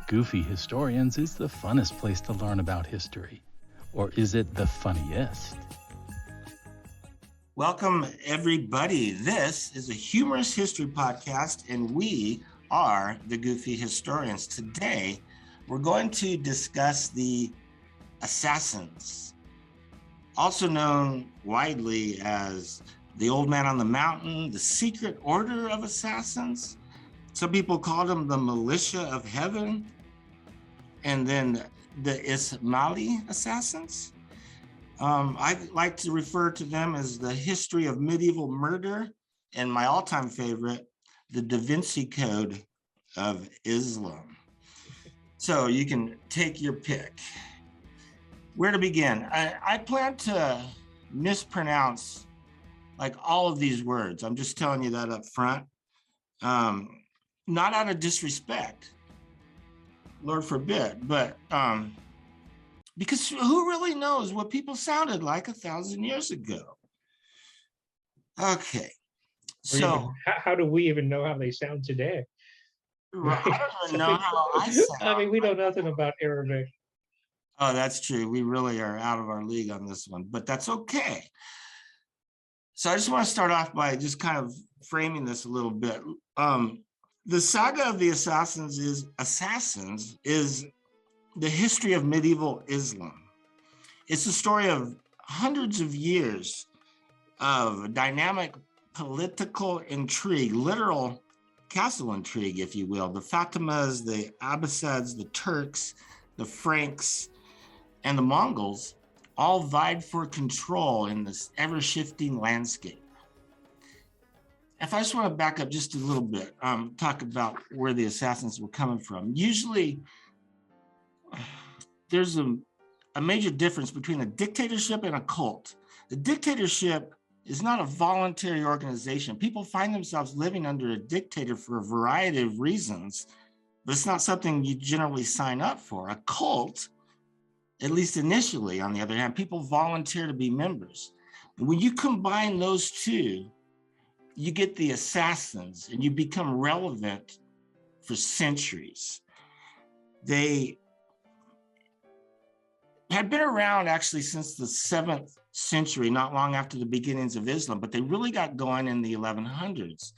Goofy Historians is the funnest place to learn about history. Or is it the funniest? Welcome, everybody. This is a humorous history podcast, and we are the Goofy Historians. Today, we're going to discuss the assassins, also known widely as the Old Man on the Mountain, the Secret Order of Assassins. Some people call them the Militia of Heaven, and then the Ismaili assassins. I like to refer to them as the history of medieval murder, and my all-time favorite, the Da Vinci Code of Islam. So you can take your pick. Where to begin? I plan to mispronounce like all of these words. I'm just telling you that up front. Not out of disrespect, Lord forbid, but because who really knows what people sounded like 1,000 years ago? Okay, so how do we even know how they sound today? I don't even know how I sound. I mean, we know nothing about Arabic. Oh, that's true. We really are out of our league on this one, but that's okay. So I just want to start off by just kind of framing this a little bit. The saga of the assassins is the history of medieval Islam. It's the story of hundreds of years of dynamic political intrigue, literal castle intrigue, if you will. The Fatimas, the Abbasids, the Turks, the Franks, and the Mongols all vied for control in this ever-shifting landscape. If I just want to back up just a little bit, talk about where the assassins were coming from. Usually, there's a major difference between a dictatorship and a cult. The dictatorship is not a voluntary organization. People find themselves living under a dictator for a variety of reasons, but it's not something you generally sign up for. A cult, at least initially, on the other hand, people volunteer to be members. And when you combine those two, you get the assassins, and you become relevant for centuries. They had been around actually since the 7th century, not long after the beginnings of Islam, but they really got going in the 1100s.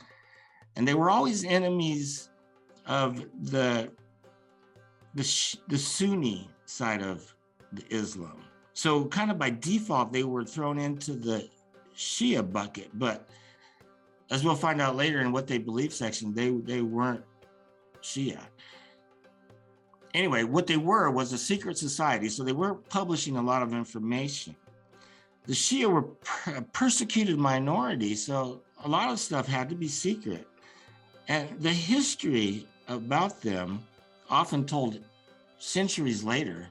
And they were always enemies of the Sunni side of the Islam. So kind of by default, they were thrown into the Shia bucket, but as we'll find out later in what they believe section, they weren't Shia. Anyway, what they were was a secret society, so they weren't publishing a lot of information. The Shia were a persecuted minority, so a lot of stuff had to be secret. And the history about them, often told centuries later,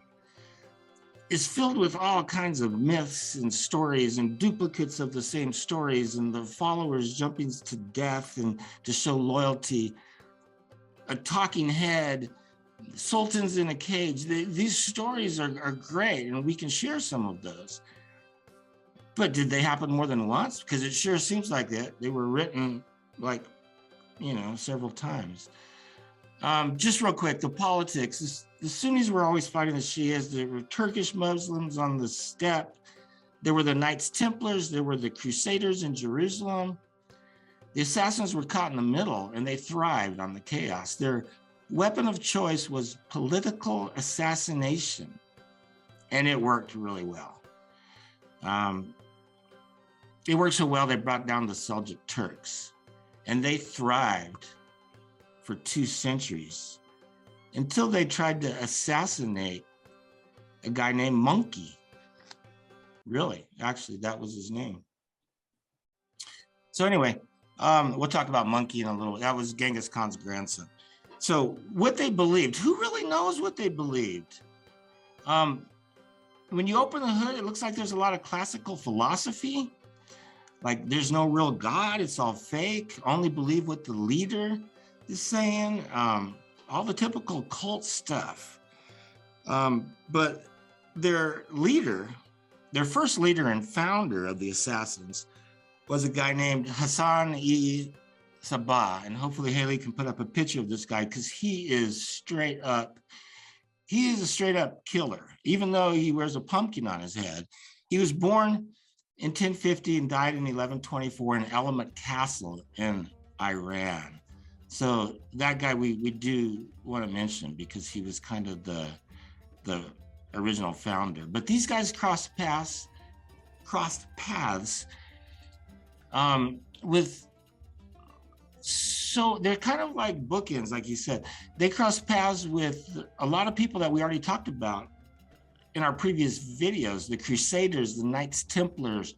is filled with all kinds of myths and stories and duplicates of the same stories, and the followers jumping to death and to show loyalty. A talking head, sultans in a cage. These stories are great, and we can share some of those. But did they happen more than once? Because it sure seems like that. They were written several times. Just real quick, the politics. The Sunnis were always fighting the Shias. There were Turkish Muslims on the steppe. There were the Knights Templars. There were the Crusaders in Jerusalem. The assassins were caught in the middle, and they thrived on the chaos. Their weapon of choice was political assassination, and it worked really well. It worked so well, they brought down the Seljuk Turks, and they thrived for 2 centuries until they tried to assassinate a guy named Monkey. Really, actually, that was his name. So anyway, we'll talk about Monkey in a little. That was Genghis Khan's grandson. So what they believed, who really knows what they believed? When you open the hood, it looks like there's a lot of classical philosophy. Like there's no real God, it's all fake. Only believe what the leader is saying. All the typical cult stuff. But their first leader and founder of the assassins was a guy named Hassan-i Sabah, and hopefully Haley can put up a picture of this guy because he is a straight up killer, even though he wears a pumpkin on his head. He was born in 1050 and died in 1124 in Elamut Castle in Iran. So that guy we do want to mention because he was kind of the original founder. But these guys crossed paths with, so they're kind of like bookends, like you said. They crossed paths with a lot of people that we already talked about in our previous videos: the Crusaders, the Knights Templars,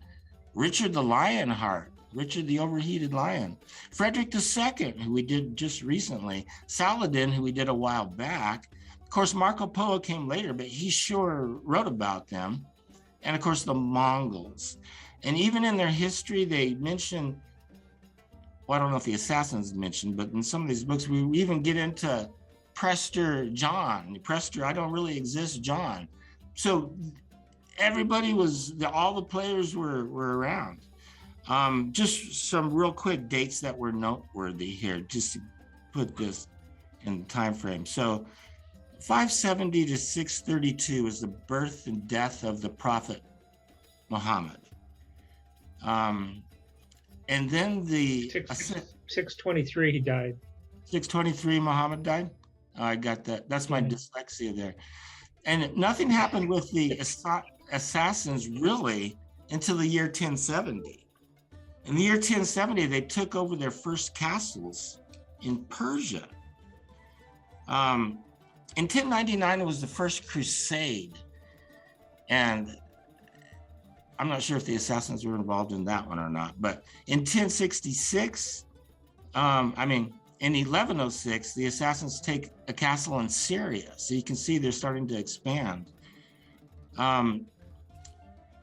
Richard the Lionheart, Richard the Overheated Lion, Frederick II, who we did just recently, Saladin, who we did a while back. Of course, Marco Polo came later, but he sure wrote about them. And of course, the Mongols. And even in their history, they mention, well, I don't know if the assassins mentioned, but in some of these books, we even get into Prester John, Prester, I don't really exist, John. So everybody was, all the players were around. Just some real quick dates that were noteworthy here, just to put this in time frame. So 570 to 632 is the birth and death of the Prophet Muhammad. And then the 623 he died. 623 Muhammad died. I got that. That's my dyslexia there. And nothing happened with the assassins really until the year 1070. In the year 1070, they took over their first castles in Persia. In 1099, it was the first crusade. And I'm not sure if the assassins were involved in that one or not, but in 1066, in 1106, the assassins take a castle in Syria. So you can see they're starting to expand.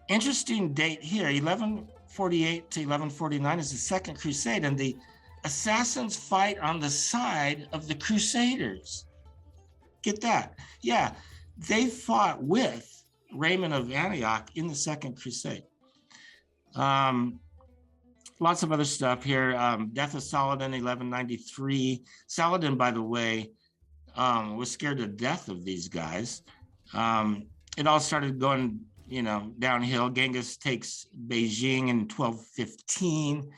Interesting date here, 1148 to 1149 is the Second Crusade, and the assassins fight on the side of the Crusaders. Get that? Yeah, they fought with Raymond of Antioch in the Second Crusade. Lots of other stuff here. Death of Saladin, 1193. Saladin, by the way, was scared to death of these guys. It all started going, downhill. Genghis takes Beijing in 1215. In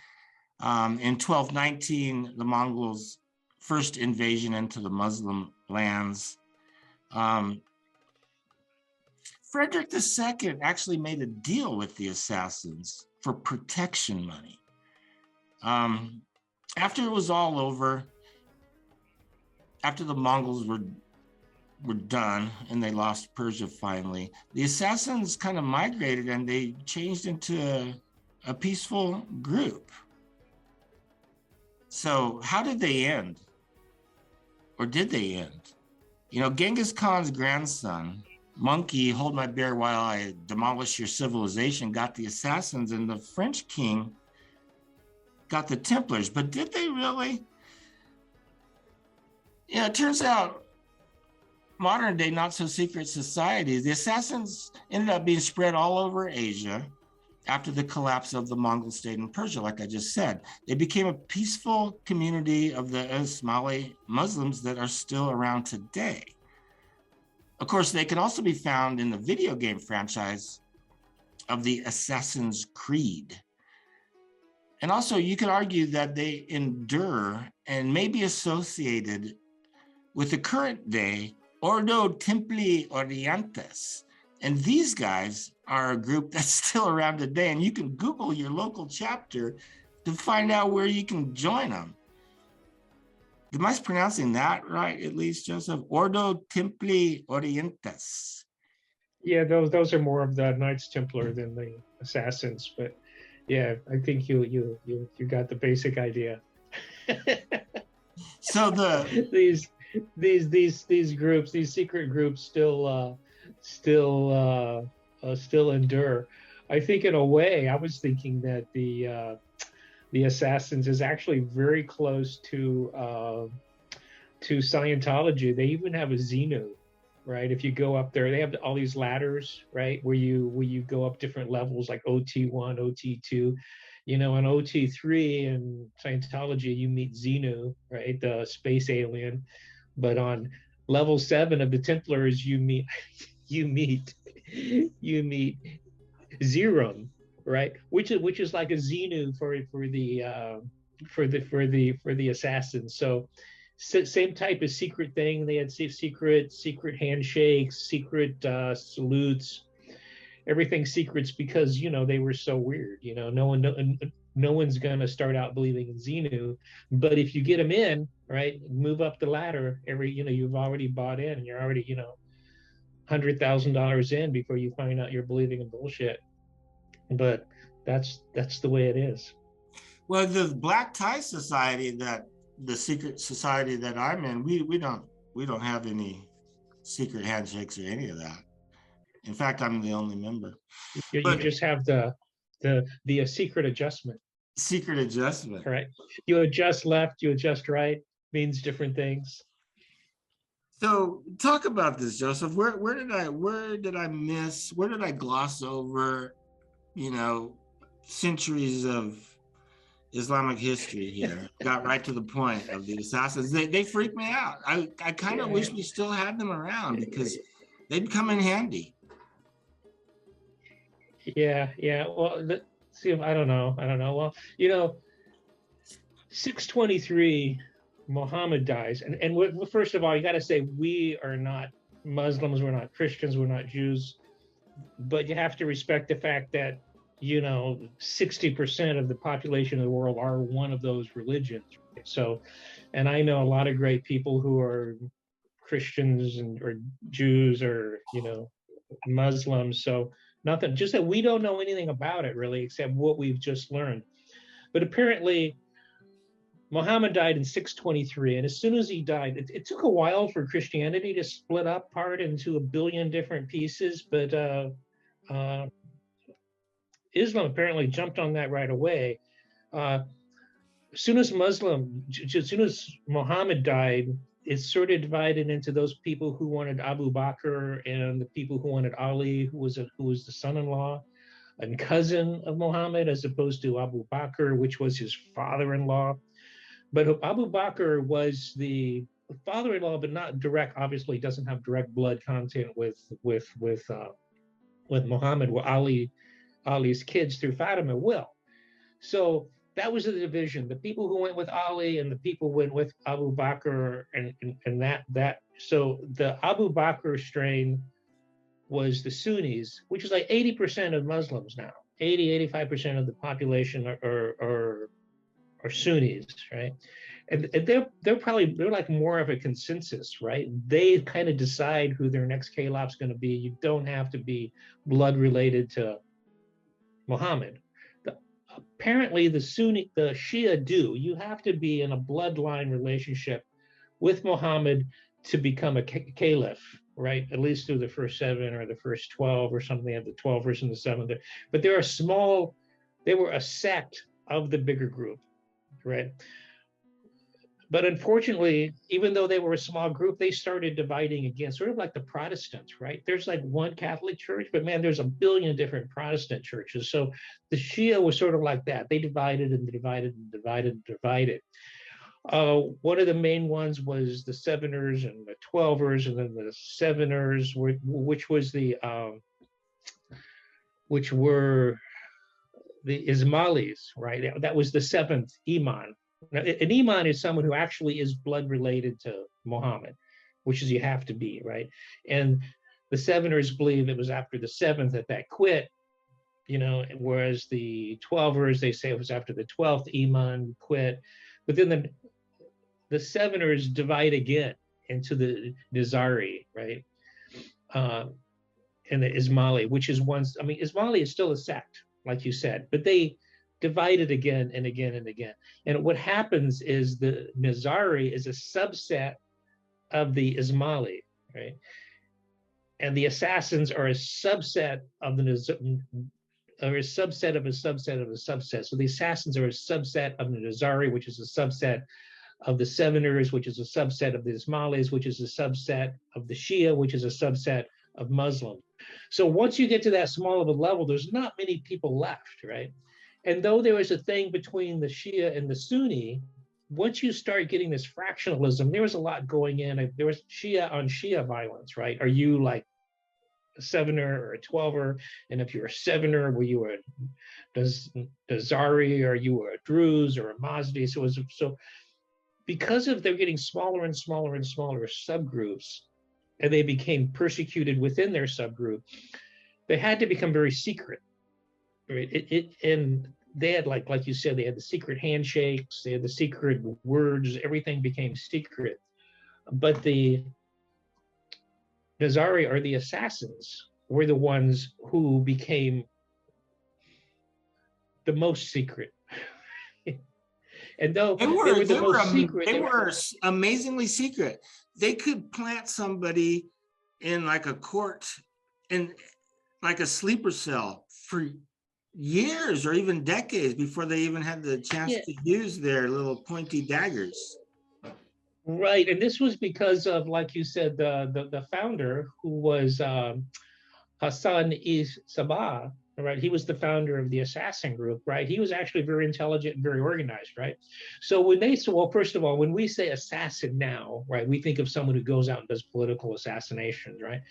1219, the Mongols' first invasion into the Muslim lands. Frederick II actually made a deal with the assassins for protection money. After it was all over, after the Mongols were done and they lost Persia finally, the assassins kind of migrated and they changed into a peaceful group. So how did they end? Or did they end? Genghis Khan's grandson, Monkey, hold my bear while I demolish your civilization, got the assassins, and the French king got the Templars. But did they really? It turns out modern day not so secret societies, the assassins ended up being spread all over Asia after the collapse of the Mongol state in Persia, like I just said. They became a peaceful community of the Ismaili Muslims that are still around today. Of course, they can also be found in the video game franchise of the Assassin's Creed. And also, you could argue that they endure and may be associated with the current day Ordo Templi Orientis. And these guys are a group that's still around today. And you can Google your local chapter to find out where you can join them. Am I pronouncing that right, at least, Joseph? Ordo Templi Orientis. Yeah, those are more of the Knights Templar than the assassins, but yeah, I think you got the basic idea. So these groups, these secret groups, still endure. I think in a way, I was thinking that the assassins is actually very close to Scientology. They even have a Xenu, right? If you go up there, they have all these ladders, right? Where you go up different levels like OT1, OT2. You know, on OT3 and Scientology, you meet Xenu, right, the space alien. But on level 7 of the Templars, you meet you meet you meet Zerum, right? Which is like a Xenu for the assassins. So same type of secret thing. They had secret handshakes, secret salutes, everything secrets because they were so weird. No one's gonna start out believing in Xenu, but if you get them in, right, move up the ladder. You've already bought in, and you're already $100,000 in before you find out you're believing in bullshit. But that's the way it is. Well, the black tie society, the secret society that I'm in, we don't have any secret handshakes or any of that. In fact, I'm the only member. You just have the secret adjustment. Secret adjustment. Right. You adjust left, you adjust right, means different things. So talk about this, Joseph. Where did I miss? Where did I gloss over? Centuries of Islamic history here. Got right to the point of the assassins. They freak me out. I kind of wish we still had them around because they'd come in handy. Yeah. Well, see, I don't know. Well, 623, Muhammad dies, and first of all, you got to say we are not Muslims, we're not Christians, we're not Jews, but you have to respect the fact that 60% of the population of the world are one of those religions. So, and I know a lot of great people who are Christians or Jews or Muslims. So nothing, just that we don't know anything about it really, except what we've just learned. But apparently, Muhammad died in 623, and as soon as he died, it took a while for Christianity to split up apart into a billion different pieces, but Islam apparently jumped on that right away. As soon as Muhammad died, it sort of divided into those people who wanted Abu Bakr and the people who wanted Ali, who was the son-in-law and cousin of Muhammad, as opposed to Abu Bakr, which was his father-in-law. But Abu Bakr was the father-in-law, but not direct. Obviously, doesn't have direct blood content with Muhammad. Well, Ali's kids through Fatima will. So that was the division. The people who went with Ali and the people who went with Abu Bakr, and that. So the Abu Bakr strain was the Sunnis, which is like 80% of Muslims now. 85% of the population are Sunnis, right? And they're like more of a consensus, right? They kind of decide who their next caliph's going to be. You don't have to be blood related to Muhammad. Apparently, the Shia do. You have to be in a bloodline relationship with Muhammad to become a caliph, right? At least through the first 7 or the first 12 or something, of the 12 versus the 7. But they were a sect of the bigger group, right? But unfortunately, even though they were a small group, they started dividing again, sort of like the Protestants, right? There's like one Catholic church, but man, there's a billion different Protestant churches. So the Shia was sort of like that. They divided and divided and divided and divided. One of the main ones was the Seveners and the Twelvers, and then the Seveners, which were the Ismailis, right? That was the 7th Imam. Now, an Imam is someone who actually is blood related to Muhammad, which is you have to be, right? And the Seveners believe it was after the 7th that quit, whereas the Twelvers, they say it was after the 12th Imam quit. But then the Seveners divide again into the Nizari, right? And the Ismaili, which is Ismaili is still a sect, like you said, but they divided again and again and again. And what happens is the Nizari is a subset of the Ismaili, right? And the assassins are a subset of the or a subset of a subset of a subset. So the assassins are a subset of the Nizari, which is a subset of the Seveners, which is a subset of the Ismailis, which is a subset of the Shia, which is a subset of Muslim. So once you get to that small of a level, there's not many people left, right? And though there was a thing between the Shia and the Sunni, once you start getting this fractionalism, there was a lot going in. There was Shia on Shia violence, right? Are you like a sevener or a 12er? And if you're a sevener, were you a Dazari, or you were a Druze or a Mazdi? So because of they're getting smaller and smaller and smaller subgroups, and they became persecuted within their subgroup, they had to become very secret, right? And they had, like you said, they had the secret handshakes, they had the secret words, everything became secret. But the Nizari, or the assassins, were the ones who became the most secret. And though they were the most secret, they were amazingly secret. They could plant somebody in like a court, in like a sleeper cell for years or even decades before they even had the chance to use their little pointy daggers. Right, and this was because of, like you said, the founder, who was Hassan-i Sabah, right? He was the founder of the assassin group, right? He was actually very intelligent and very organized, right? So when they say, well, first of all, when we say assassin now, right, we think of someone who goes out and does political assassinations, right?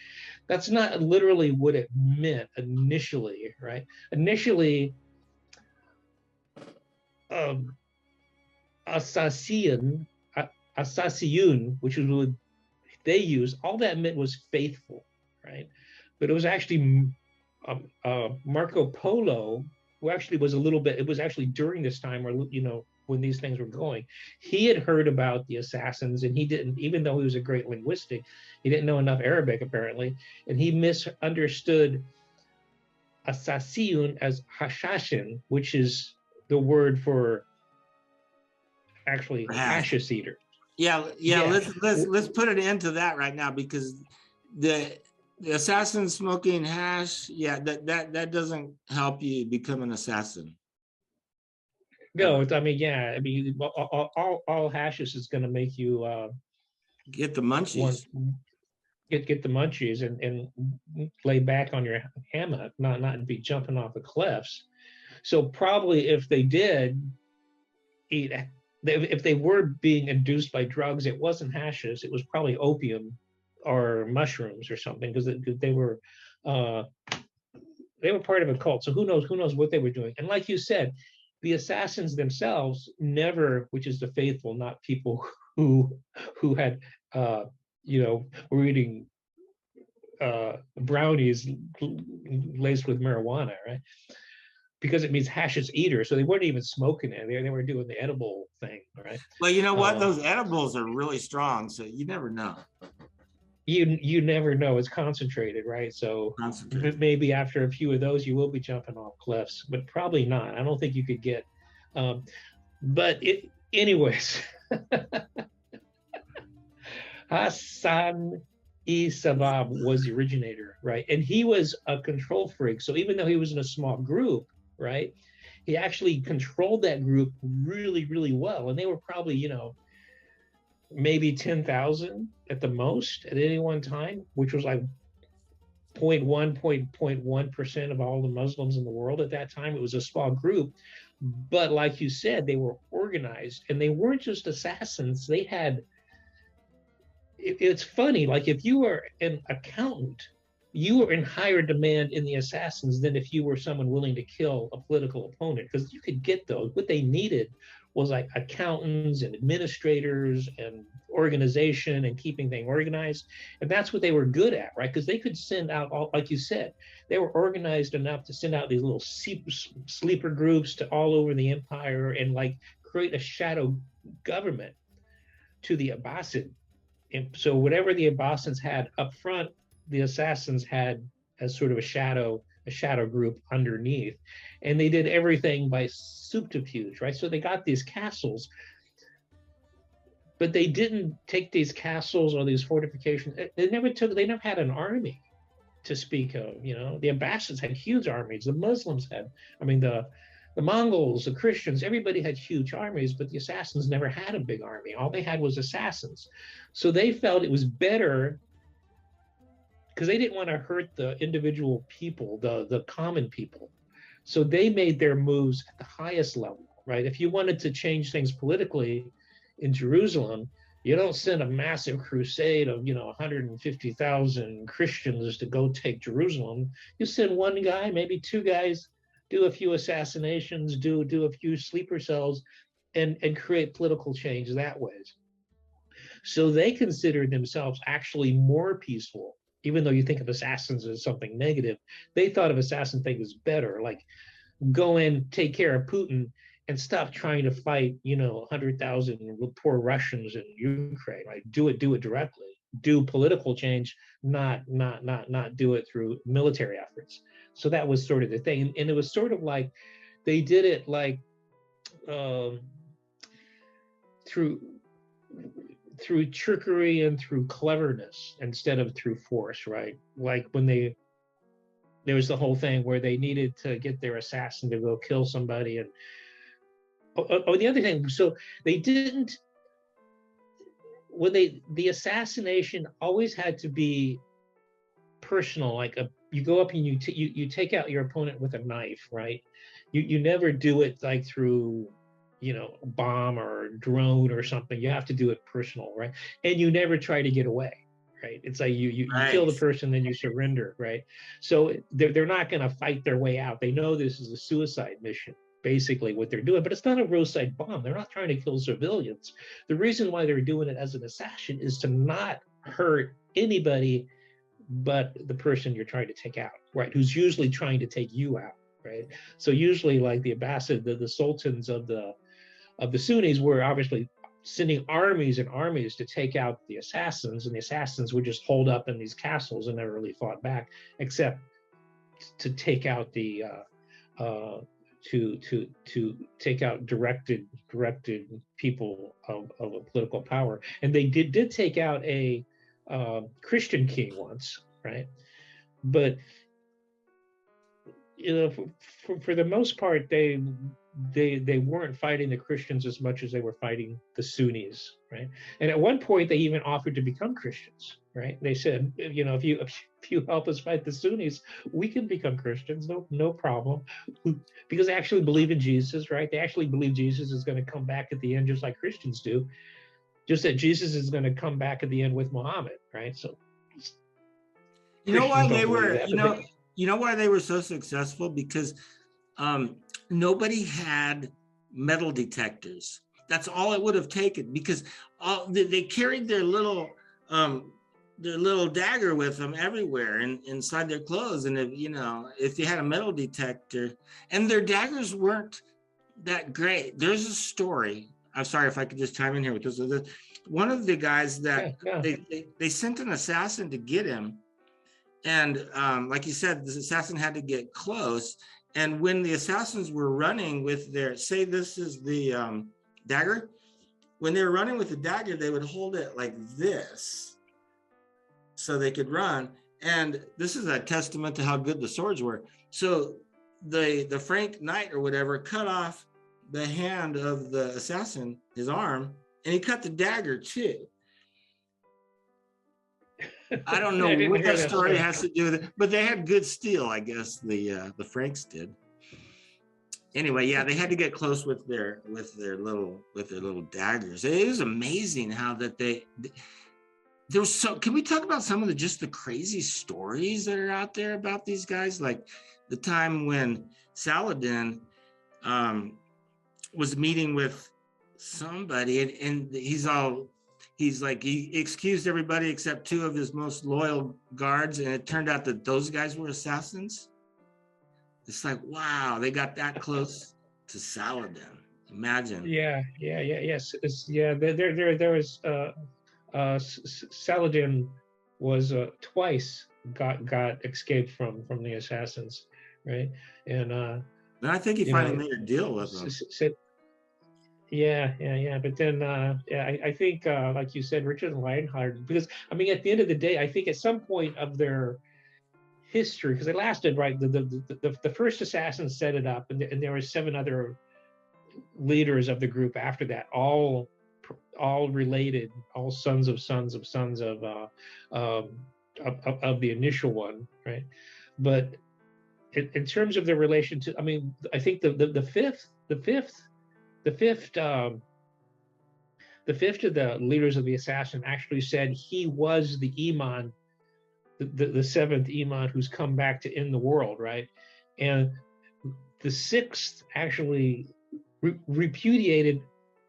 That's not literally what it meant initially, right? Initially, assassin, which is what they used, all that meant was faithful, right? But it was actually Marco Polo, who actually was a little bit, it was actually during this time where, you know, when these things were going, he had heard about the assassins, and he didn't, even though he was a great linguistic, he didn't know enough Arabic apparently, and he misunderstood assassin as hashashin, which is the word for actually hashish eater. Yeah. Let's put it into that right now, because the assassin smoking hash, that doesn't help you become an assassin. No, I mean, all hashish is going to make you get the munchies. Get the munchies and lay back on your hammock, not be jumping off the cliffs. So probably if they did eat, if they were being induced by drugs, it wasn't hashish, it was probably opium or mushrooms or something, because they were part of a cult. So who knows what they were doing. And like you said, the assassins themselves never, which is the faithful, not people who had were eating brownies laced with marijuana, right? Because it means hashish eater, so they weren't even smoking it. They were doing the edible thing, right? Well, you know what? Those edibles are really strong, so you never know. You never know. It's concentrated, right? So maybe after a few of those, you will be jumping off cliffs, but probably not. I don't think you could get. Anyways, Hassan-i Sabah was the originator, right? And he was a control freak. So even though he was in a small group, right, he actually controlled that group really, really well. And they were probably, maybe 10,000 at the most at any one time, which was like 0.1% of all the Muslims in the world at that time. It was a small group. But like you said, they were organized, and they weren't just assassins. They had, it's funny, like if you were an accountant, you were in higher demand in the assassins than if you were someone willing to kill a political opponent, because you could get those. What they needed was like accountants and administrators and organization and keeping things organized. And that's what they were good at, right? Because they could send out, all, like you said, they were organized enough to send out these little sleeper groups to all over the empire and like create a shadow government to the Abbasid. And so whatever the Abbasids had up front, the assassins had as sort of a shadow group underneath. And they did everything by subterfuge, right? So they got these castles, but they didn't take these castles or these fortifications. They never had an army to speak of. The Abbasids had huge armies. The Muslims had, the Mongols, the Christians, everybody had huge armies, but the assassins never had a big army. All they had was assassins. So they felt it was better, because they didn't want to hurt the individual people, the common people. So they made their moves at the highest level, right? If you wanted to change things politically in Jerusalem, you don't send a massive crusade of 150,000 Christians to go take Jerusalem. You send one guy, maybe two guys, do a few assassinations, do a few sleeper cells, and create political change that way. So they considered themselves actually more peaceful, even though you think of assassins as something negative. They thought of assassin thing as better, like go in, take care of Putin, and stop trying to fight, 100,000 poor Russians in Ukraine. Right? Do it directly. Do political change, not do it through military efforts. So that was sort of the thing, and it was sort of like they did it like um, through trickery and through cleverness instead of through force, right? Like when there was the whole thing where they needed to get their assassin to go kill somebody, and the other thing, so they didn't, when the assassination always had to be personal, like you go up and you take out your opponent with a knife, right? You never do it like through bomb or drone or something. You have to do it personal, right? And you never try to get away, right? It's like you kill the person, then you surrender, right? So they're not going to fight their way out. They know this is a suicide mission, basically what they're doing, but it's not a roadside bomb. They're not trying to kill civilians. The reason why they're doing it as an assassin is to not hurt anybody but the person you're trying to take out, right? Who's usually trying to take you out, right? So usually, like the Abbasid, the sultans of the Sunnis were obviously sending armies and armies to take out the assassins, and the assassins would just hold up in these castles and never really fought back, except to take out the to take out directed people of a political power. And they did take out a Christian king once, right? But for the most part, they weren't fighting the Christians as much as they were fighting the Sunnis, right? And at one point, they even offered to become Christians, right? They said, if you help us fight the Sunnis, we can become Christians, no problem, because they actually believe in Jesus, right? They actually believe Jesus is going to come back at the end, just like Christians do. Just that Jesus is going to come back at the end with Muhammad, right? So, why they were, why they were so successful? Because nobody had metal detectors. That's all it would have taken, because they carried their little dagger with them everywhere and inside their clothes. And if you had a metal detector, and their daggers weren't that great. There's a story. I'm sorry if I could just chime in here with this. One of the guys that they sent an assassin to get him. And like you said, this assassin had to get close. And when the assassins were running with their, say this is the dagger, when they were running with the dagger, they would hold it like this so they could run. And this is a testament to how good the swords were. So the Frank Knight or whatever cut off the hand of the assassin, his arm, and he cut the dagger too. I don't know what that story has to do with it, but they had good steel, I guess the Franks did. Anyway, yeah, they had to get close with their little daggers. It was amazing how that there was so. Can we talk about some of the crazy stories that are out there about these guys? Like the time when Saladin was meeting with somebody, and he excused everybody except two of his most loyal guards, and it turned out that those guys were assassins. It's like, wow, they got that close to Saladin. Imagine. Yes. There was Saladin was twice got escaped from the assassins, right? And I think he finally made a deal with them. But then, I think, like you said, Richard and Lionheart, because I mean, at the end of the day, I think at some point of their history, because it lasted, right? The first assassin set it up, and there were 7 other leaders of the group after that, all related, all sons of the initial one, right? But in terms of the relation to, I mean, I think the fifth of the leaders of the assassin actually said he was the Iman, the seventh Iman who's come back to end the world, right? And the sixth actually repudiated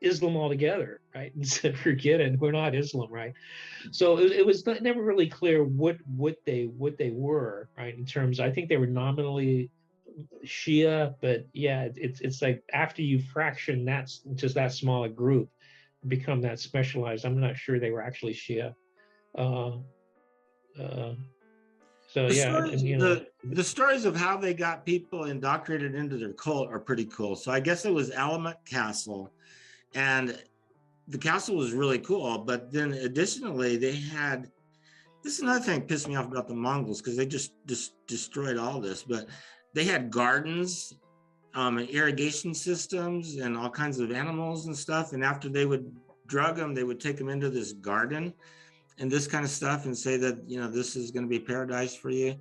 Islam altogether, right? And said, forget it, we're not Islam, right? So it was never really clear what they were, right? In terms, I think they were nominally Shia, but yeah, it's like after you fraction that into that small a group, become that specialized, I'm not sure they were actually Shia. Uh, uh, so yeah, and you know, the stories of how they got people indoctrinated into their cult are pretty cool. So I guess it was Alamut Castle, and the castle was really cool. But then additionally, they had, this is another thing that pissed me off about the Mongols, because they just destroyed all this, but they had gardens and irrigation systems and all kinds of animals and stuff. And after they would drug them, they would take them into this garden and this kind of stuff and say that, you know, this is going to be paradise for you.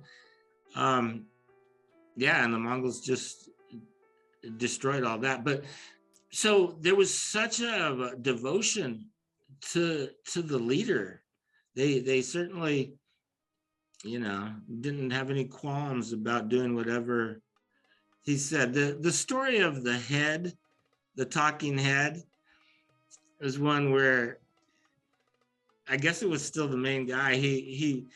Yeah, and the Mongols just destroyed all that. But so there was such a devotion to the leader. They certainly, you know, didn't have any qualms about doing whatever he said. The story of the head, the talking head, is one where I guess it was still the main guy. He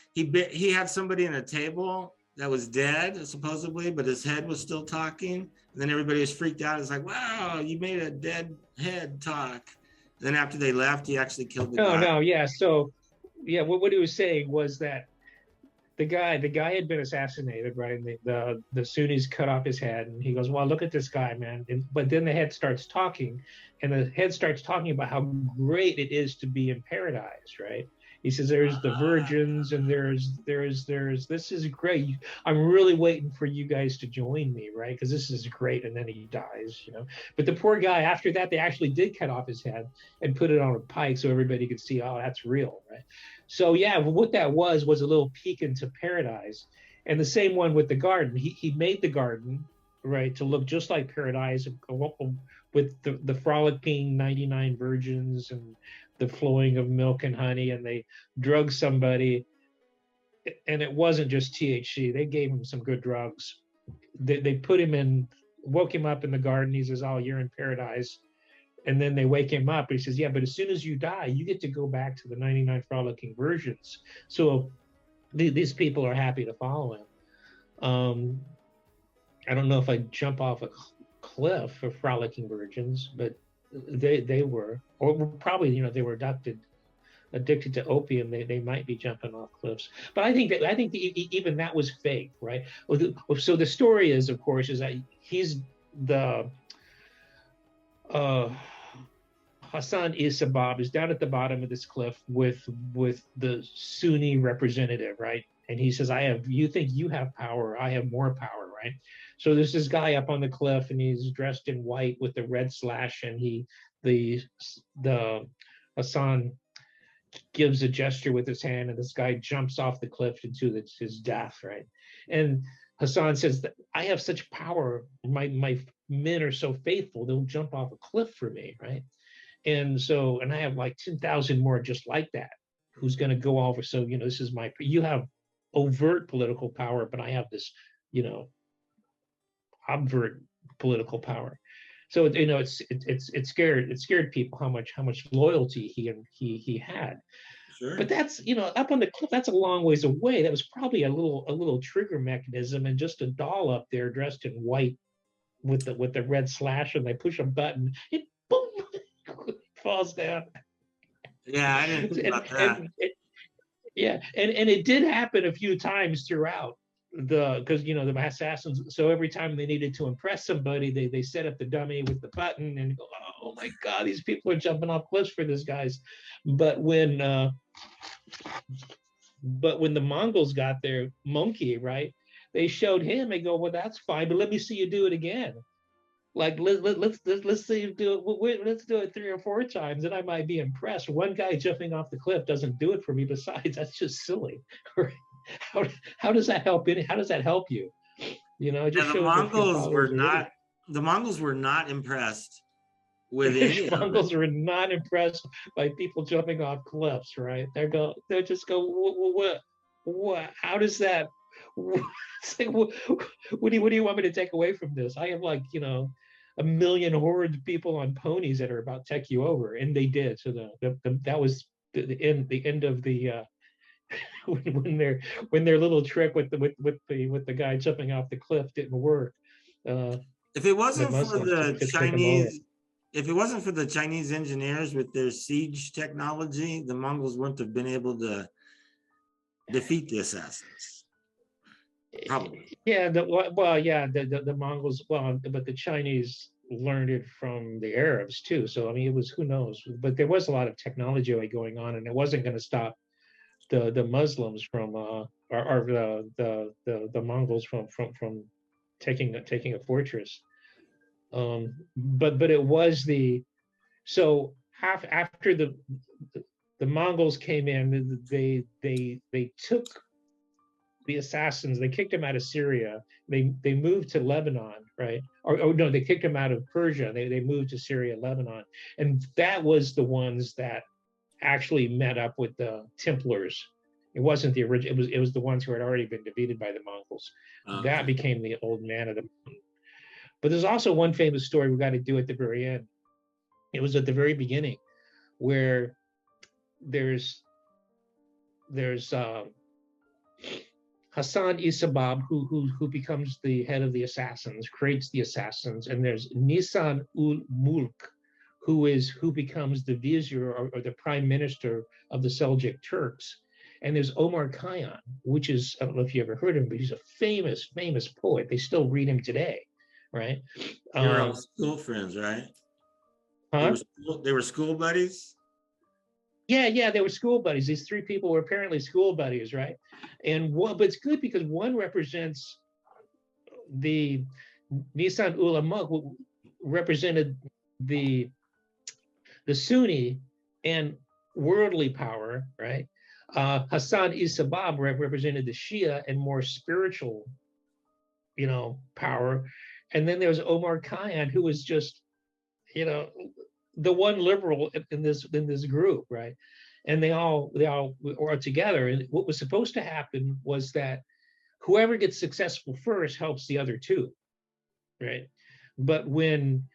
had somebody in a table that was dead, supposedly, but his head was still talking. And then everybody was freaked out. It's like, wow, you made a dead head talk. And then after they left, he actually killed the guy. No, yeah. So, yeah, what he was saying was that the guy had been assassinated, right? And the Sunnis cut off his head, and he goes, well, look at this guy, man. But then the head starts talking, and the head starts talking about how great it is to be in paradise, right? He says, there's the virgins, and there's this is great. I'm really waiting for you guys to join me, right? Because this is great. And then he dies, you know. But the poor guy, after that, they actually did cut off his head and put it on a pike so everybody could see, oh, that's real, right? So yeah, what that was a little peek into paradise. And the same one with the garden. He made the garden, right, to look just like paradise, with the frolicking 99 virgins and the flowing of milk and honey, and they drug somebody, and it wasn't just THC. They gave him some good drugs. They put him in, woke him up in the garden. He says, oh, you're in paradise. And then they wake him up. He says, yeah, but as soon as you die, you get to go back to the 99 frolicking virgins. So these people are happy to follow him. I don't know if I'd jump off a cliff for frolicking virgins, but they were, or probably, you know, they were addicted to opium. They might be jumping off cliffs. But I think even that was fake, right? So the story is, of course, is that he's the Hassan Isabab is down at the bottom of this cliff with the Sunni representative, right? And he says, you think you have power, I have more power, right? So there's this guy up on the cliff, and he's dressed in white with the red slash, and the Hassan gives a gesture with his hand, and this guy jumps off the cliff into his death, right? And Hassan says that I have such power, my men are so faithful, they'll jump off a cliff for me, right? And I have like 10,000 more just like that, who's going to go over. So, you know, this is you have overt political power, but I have this, you know, obvert political power. So, you know, it scared people how much loyalty he had. Sure. But that's, you know, up on the cliff, that's a long ways away. That was probably a little trigger mechanism, and just a doll up there dressed in white with the red slash, and they push a button, it boom, falls down. Yeah, I didn't think about that. And it did happen a few times throughout because, you know, the assassins. So every time they needed to impress somebody, they set up the dummy with the button and go, oh my God, these people are jumping off cliffs for this guys. But when the Mongols got their monkey, right, they showed him. They go, well, that's fine, but let me see you do it again. Like let's see you do it. Let's do it 3 or 4 times, and I might be impressed. One guy jumping off the cliff doesn't do it for me. Besides, that's just silly. How does that help? How does that help you? You know, it just And shows what your followers are doing. the Mongols were not impressed with The any of it. Mongols were not impressed by people jumping off cliffs, right? They just go, what? How does that? It's like, what do you want me to take away from this? I have like, you know, a million hordes people on ponies that are about to take you over, and they did. So that was the end of the when their little trick with the guy jumping off the cliff didn't work. If it The wasn't for Muslims the took them over. Chinese, if it wasn't for the Chinese engineers with their siege technology, the Mongols wouldn't have been able to defeat the assassins. Probably. Yeah, the Mongols, well, but the Chinese learned it from the Arabs too. So I mean, it was, who knows, but there was a lot of technology going on, and it wasn't going to stop the Muslims from or the Mongols from taking a fortress. But it was so after the Mongols came in, they took the assassins, they kicked them out of Syria. They moved to Lebanon, right? Or no, they kicked them out of Persia. They moved to Syria, Lebanon, and that was the ones that actually met up with the Templars. It wasn't the original. It was the ones who had already been defeated by the Mongols. Okay. That became the old man of the mountain. But there's also one famous story we got to do at the very end. It was at the very beginning, where there's Hassan Isabab, who becomes the head of the assassins, creates the assassins, and there's Nisan ul Mulk, who becomes the vizier or the prime minister of the Seljuk Turks, and there's Omar Khayyam, which is, I don't know if you ever heard of him, but he's a famous poet. They still read him today, right? They were all school friends, right? Huh? They were school buddies. Yeah, they were school buddies. These three people were apparently school buddies, right? And but it's good because one represents the Nisan Ulama, who represented the Sunni and worldly power, right? Hassan Isabab represented the Shia and more spiritual, you know, power. And then there's Omar Khayyam, who was just, you know, the one liberal in this group, right? And they all were together. And what was supposed to happen was that whoever gets successful first helps the other two, right? But when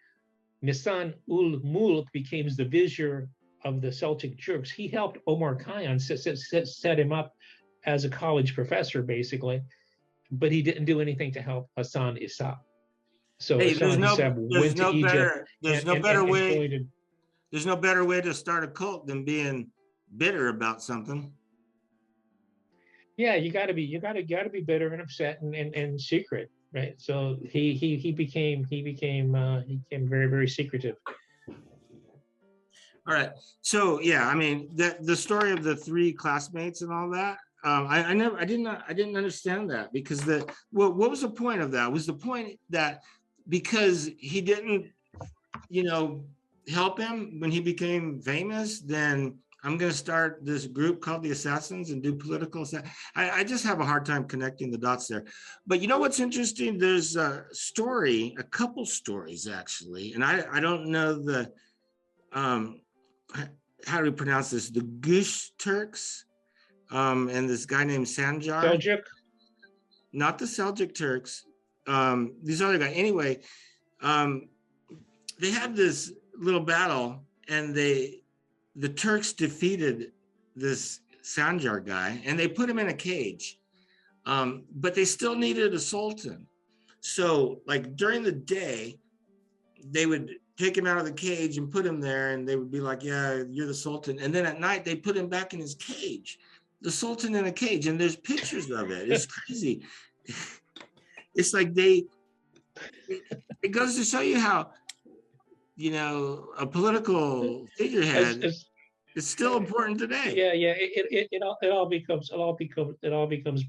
Nisan ul Mulk becomes the vizier of the Seljuk Turks, he helped Omar Khayyam set him up as a college professor, basically, but he didn't do anything to help Hassan Isab. So Hey, Hassan Isab went to Egypt. There's no better way to start a cult than being bitter about something. Yeah, you got to be bitter and upset and secret, right? So he became very, very secretive. All right. So yeah, I mean, the story of the three classmates and all that, I didn't understand that, because what was the point of that? Was the point that because he didn't, you know, help him when he became famous, then I'm going to start this group called the Assassins and do political. I just have a hard time connecting the dots there. But you know what's interesting? There's a couple stories actually, and I don't know the how do we pronounce this? The Gush Turks, and this guy named Sanjar. Seljuk? Not the Seljuk Turks. These other guys. Anyway, they had this little battle, and the Turks defeated this Sanjar guy, and they put him in a cage. But they still needed a sultan. So, like during the day, they would take him out of the cage and put him there, and they would be like, "Yeah, you're the sultan." And then at night, they put him back in his cage, the sultan in a cage, and there's pictures of it. It's crazy. It's like it goes to show you how, you know, a political figurehead is still important today. Yeah, it all becomes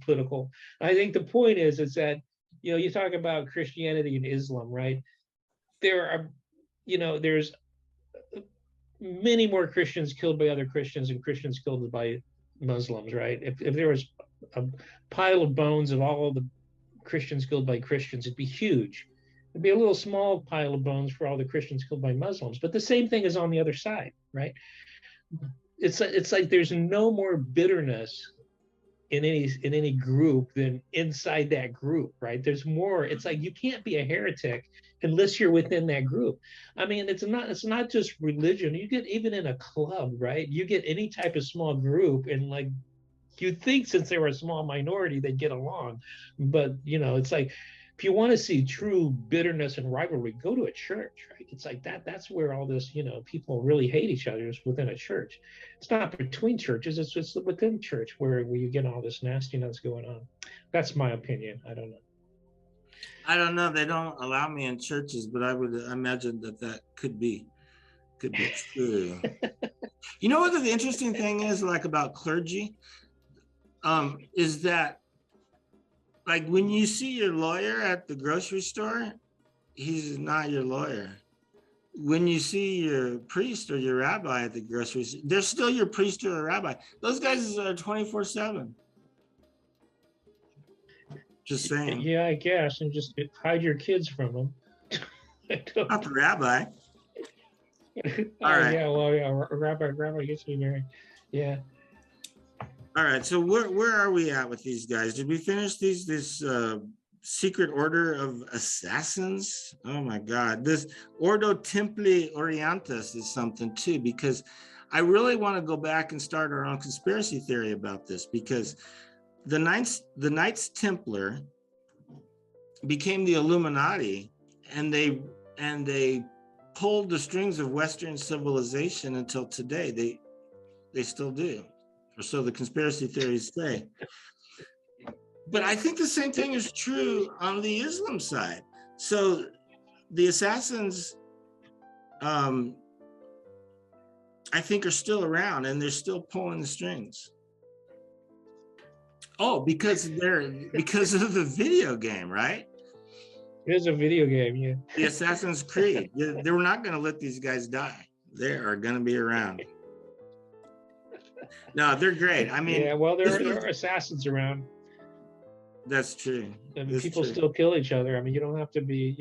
political. I think the point is that, you know, you talk about Christianity and Islam, right? There's many more Christians killed by other Christians and Christians killed by Muslims, right? If there was a pile of bones of all the Christians killed by Christians, it'd be huge. It'd be a little small pile of bones for all the Christians killed by Muslims. But the same thing is on the other side, right? It's like there's no more bitterness in any group than inside that group, right? There's more. It's like you can't be a heretic unless you're within that group. I mean, it's not just religion. You get even in a club, right? You get any type of small group, and like you'd think since they were a small minority they'd get along, but it's like if you want to see true bitterness and rivalry, go to a church, right? It's like that's where all this, people really hate each other is within a church. It's not between churches, it's just within church where you get all this nastiness going on. That's my opinion. I don't know. They don't allow me in churches, but I would imagine that could be true. You know what the interesting thing is, like, about clergy, is that, like, when you see your lawyer at the grocery store, he's not your lawyer. When you see your priest or your rabbi at the grocery store, they're still your priest or a rabbi. Those guys are 24/7. Just saying. Yeah, I guess, and just hide your kids from them. Not the rabbi. All right. Yeah, well, yeah, rabbi gets me married. Yeah. All right, so where are we at with these guys? Did we finish this secret order of assassins? Oh my God, this Ordo Templi Orientis is something too, because I really want to go back and start our own conspiracy theory about this, because the Knights Templar became the Illuminati, and they pulled the strings of Western civilization until today. They still do. Or so the conspiracy theories say. But I think the same thing is true on the Islam side. So the assassins, I think, are still around, and they're still pulling the strings. Oh, because of the video game, right? It is a video game, yeah. The Assassin's Creed. They were not going to let these guys die. They are going to be around. No, they're great. I mean, yeah. Well, there are assassins around. That's true. I mean, people still kill each other. I mean, you don't have to be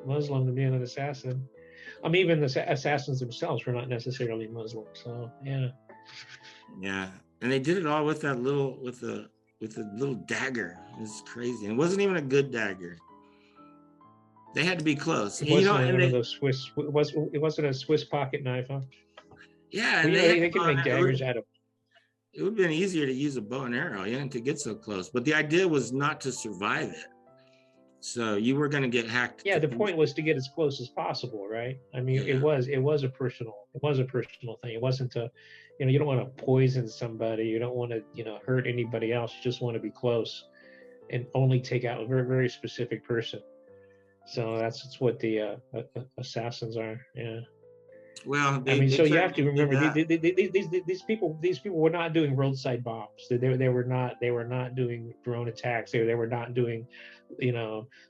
Muslim to be an assassin. I mean, even the assassins themselves were not necessarily Muslim. So yeah. Yeah, and they did it all with the little dagger. It's crazy. And it wasn't even a good dagger. They had to be close. It wasn't one of those Swiss. It wasn't a Swiss pocket knife, huh? Yeah, and they can make daggers out of. It would have been easier to use a bow and arrow, to get so close. But the idea was not to survive it. So you were going to get hacked. Yeah, the point was to get as close as possible, right? I mean, yeah. it was a personal thing. It wasn't to, you don't want to poison somebody. You don't want to, hurt anybody else. You just want to be close and only take out a very, very specific person. So that's what the assassins are. Yeah. Well, so you have to remember these people were not doing roadside bombs. They were not doing drone attacks. They were not doing,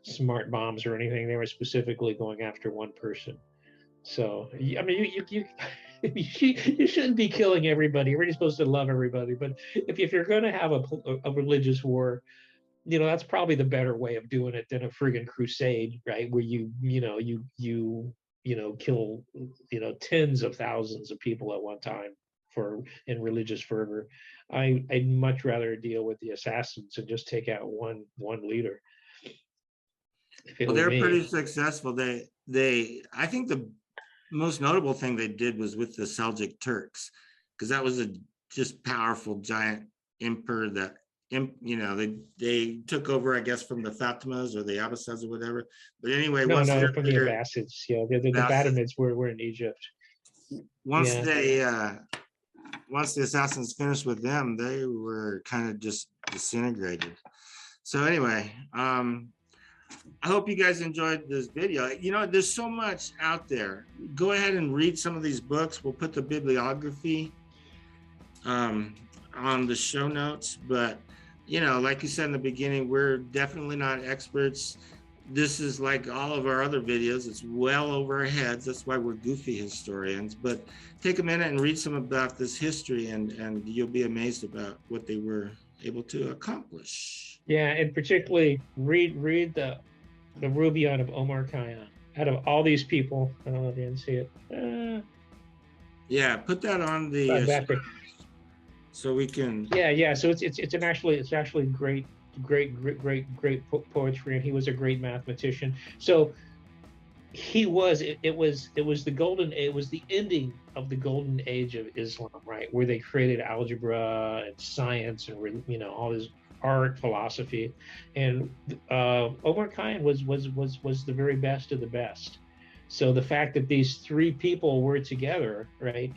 smart bombs or anything. They were specifically going after one person. So I mean, you shouldn't be killing everybody. You're really supposed to love everybody. But if you're going to have a religious war, that's probably the better way of doing it than a friggin' crusade, right? Where you kill tens of thousands of people at one time in religious fervor. I'd much rather deal with the assassins and just take out one leader. Well, they're pretty successful. I think the most notable thing they did was with the Seljuk Turks, because that was a just powerful giant emperor that they took over, I guess, from the Fatimas or the Abbasids or whatever. But anyway, from the Abbasids. Yeah, the Fatimids were in Egypt. Once the assassins finished with them, they were kind of just disintegrated. So anyway, I hope you guys enjoyed this video. There's so much out there. Go ahead and read some of these books. We'll put the bibliography on the show notes, but like you said in the beginning, we're definitely not experts. This is like all of our other videos. It's well over our heads. That's why we're goofy historians. But take a minute and read some about this history, and you'll be amazed about what they were able to accomplish. Yeah, and particularly read the Rubaiyat of Omar Khayyam. Out of all these people, I don't know if you can see it. Yeah, put that on Back there. so we can. Yeah. So it's actually great poetry, and he was a great mathematician. So he was. It was the ending of the golden age of Islam, right, where they created algebra and science and all this art, philosophy, and Omar Khayyam was the very best of the best. So the fact that these three people were together, right,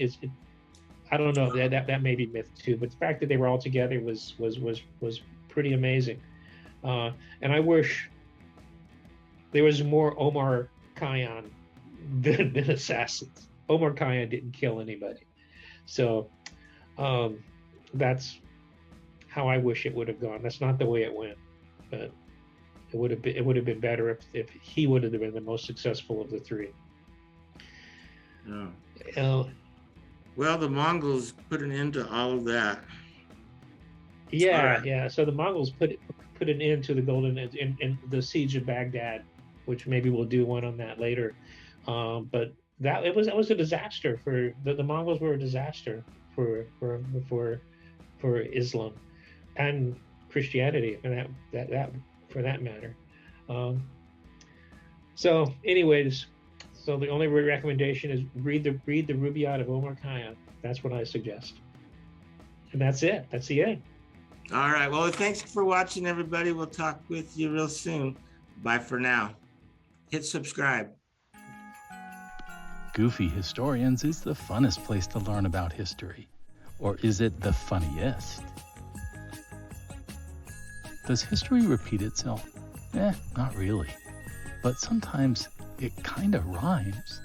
I don't know, that may be myth too, but the fact that they were all together was pretty amazing. And I wish there was more Omar Khayyam than assassins. Omar Khayyam didn't kill anybody, so that's how I wish it would have gone. That's not the way it went, but it would have been better if he would have been the most successful of the three. Yeah. Well, the Mongols put an end to all of that. Yeah, right. Yeah. So the Mongols put an end to the golden in the siege of Baghdad, which maybe we'll do one on that later. But that was a disaster for the Mongols. Were a disaster for Islam and Christianity, and that for that matter. So, anyways, so the only recommendation is read the Rubaiyat of Omar Khayyam. That's what I suggest, and that's it. That's the end. All right. Well, thanks for watching, everybody. We'll talk with you real soon. Bye for now. Hit subscribe. Goofy Historians is the funnest place to learn about history. Or is it the funniest? Does history repeat itself? Not really. But sometimes it kind of rhymes.